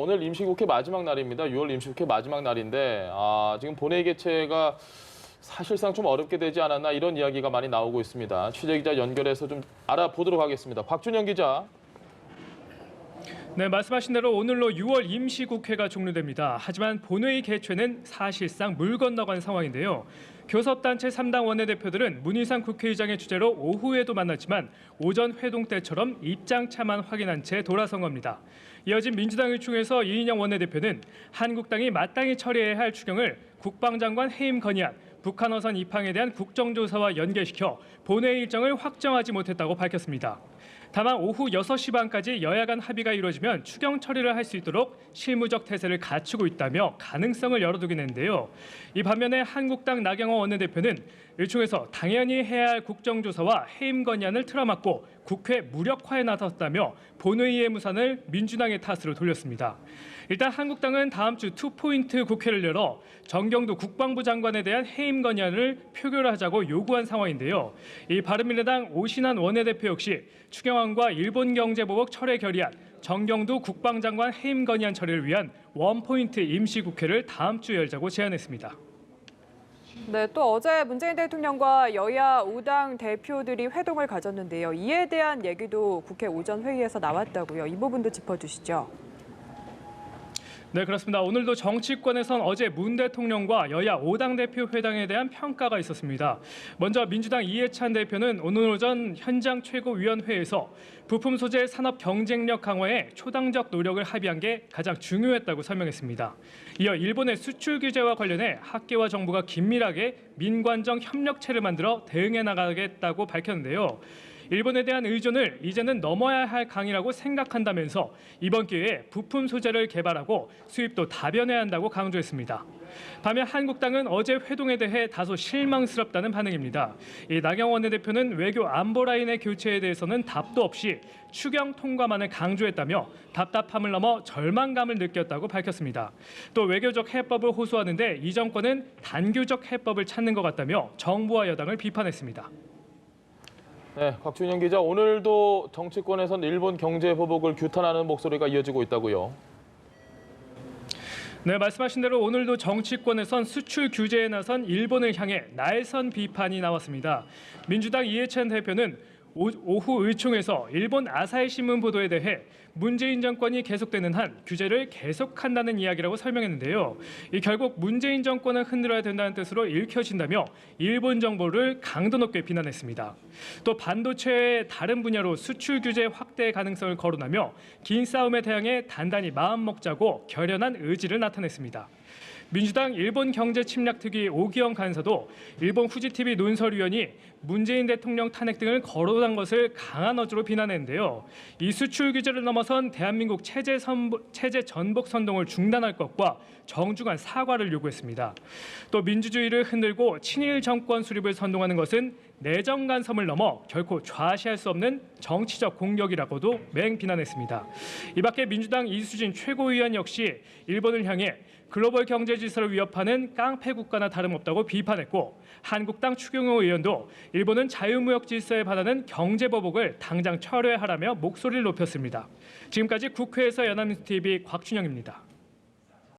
오늘 임시국회 마지막 날입니다. 6월 임시국회 마지막 날인데 지금 본회의 개최가 사실상 좀 어렵게 되지 않았나 이런 이야기가 많이 나오고 있습니다. 취재기자 연결해서 좀 알아보도록 하겠습니다. 곽준영 기자. 네, 말씀하신 대로 오늘로 6월 임시국회가 종료됩니다. 하지만 본회의 개최는 사실상 물 건너간 상황인데요. 교섭단체 3당 원내대표들은 문희상 국회의장의 주재로 오후에도 만났지만 오전 회동 때처럼 입장차만 확인한 채 돌아선 겁니다. 이어진 민주당 의총에서 이인영 원내대표는 한국당이 마땅히 처리해야 할 추경을 국방장관 해임 건의안, 북한 어선 입항에 대한 국정조사와 연계시켜 본회의 일정을 확정하지 못했다고 밝혔습니다. 다만 오후 6시 반까지 여야 간 합의가 이루어지면 추경 처리를 할 수 있도록 실무적 태세를 갖추고 있다며 가능성을 열어두긴 했는데요. 이 반면에 한국당 나경원 원내대표는 의총에서 당연히 해야 할 국정조사와 해임 건의안을 틀어막고 국회 무력화에 나섰다며 본회의의 무산을 민주당의 탓으로 돌렸습니다. 일단 한국당은 다음 주 투포인트 국회를 열어 정경두 국방부 장관에 대한 해임 건의안을 표결을 하자고 요구한 상황인데요. 이 바른미래당 오신환 원내대표 역시 추경안과 일본경제보복 철회 결의안, 정경두 국방장관 해임 건의안 처리를 위한 원포인트 임시국회를 다음 주 열자고 제안했습니다. 네, 또 어제 문재인 대통령과 여야 5당 대표들이 회동을 가졌는데요. 이에 대한 얘기도 국회 오전 회의에서 나왔다고요. 이 부분도 짚어주시죠. 네, 그렇습니다. 오늘도 정치권에선 어제 문 대통령과 여야 5당 대표 회담에 대한 평가가 있었습니다. 먼저 민주당 이해찬 대표는 오늘 오전 현장 최고위원회에서 부품 소재 산업 경쟁력 강화에 초당적 노력을 합의한 게 가장 중요했다고 설명했습니다. 이어 일본의 수출 규제와 관련해 학계와 정부가 긴밀하게 민관정 협력체를 만들어 대응해 나가겠다고 밝혔는데요. 일본에 대한 의존을 이제는 넘어야 할 강이라고 생각한다면서 이번 기회에 부품 소재를 개발하고 수입도 다변해야 한다고 강조했습니다. 반면 한국당은 어제 회동에 대해 다소 실망스럽다는 반응입니다. 이 나경원 원내대표는 외교 안보 라인의 교체에 대해서는 답도 없이 추경 통과만을 강조했다며 답답함을 넘어 절망감을 느꼈다고 밝혔습니다. 또 외교적 해법을 호소하는데 이 정권은 단교적 해법을 찾는 것 같다며 정부와 여당을 비판했습니다. 네, 곽준영 기자. 오늘도 정치권에선 일본 경제 보복을 규탄하는 목소리가 이어지고 있다고요. 네, 말씀하신 대로 오늘도 정치권에선 수출 규제에 나선 일본을 향해 날선 비판이 나왔습니다. 민주당 이해찬 대표는 오후 의총에서 일본 아사히 신문 보도에 대해 문재인 정권이 계속되는 한 규제를 계속한다는 이야기라고 설명했는데요. 결국 문재인 정권을 흔들어야 된다는 뜻으로 읽혀진다며 일본 정부를 강도 높게 비난했습니다. 또 반도체의 다른 분야로 수출 규제 확대 가능성을 거론하며 긴 싸움에 대항해 단단히 마음 먹자고 결연한 의지를 나타냈습니다. 민주당 일본 경제침략특위 오기영 간사도 일본 후지TV 논설위원이 문재인 대통령 탄핵 등을 거론한 것을 강한 어조로 비난했는데요. 이 수출 규제를 넘어선 대한민국 체제 전복 선동을 중단할 것과 정중한 사과를 요구했습니다. 또 민주주의를 흔들고 친일 정권 수립을 선동하는 것은 내정 간섭을 넘어 결코 좌시할 수 없는 정치적 공격이라고도 맹비난했습니다. 이 밖에 민주당 이수진 최고위원 역시 일본을 향해 글로벌 경제 질서를 위협하는 깡패 국가나 다름없다고 비판했고 한국당 추경호 의원도 일본은 자유무역 질서에 반하는 경제 보복을 당장 철회하라며 목소리를 높였습니다. 지금까지 국회에서 연합뉴스TV 곽준영입니다.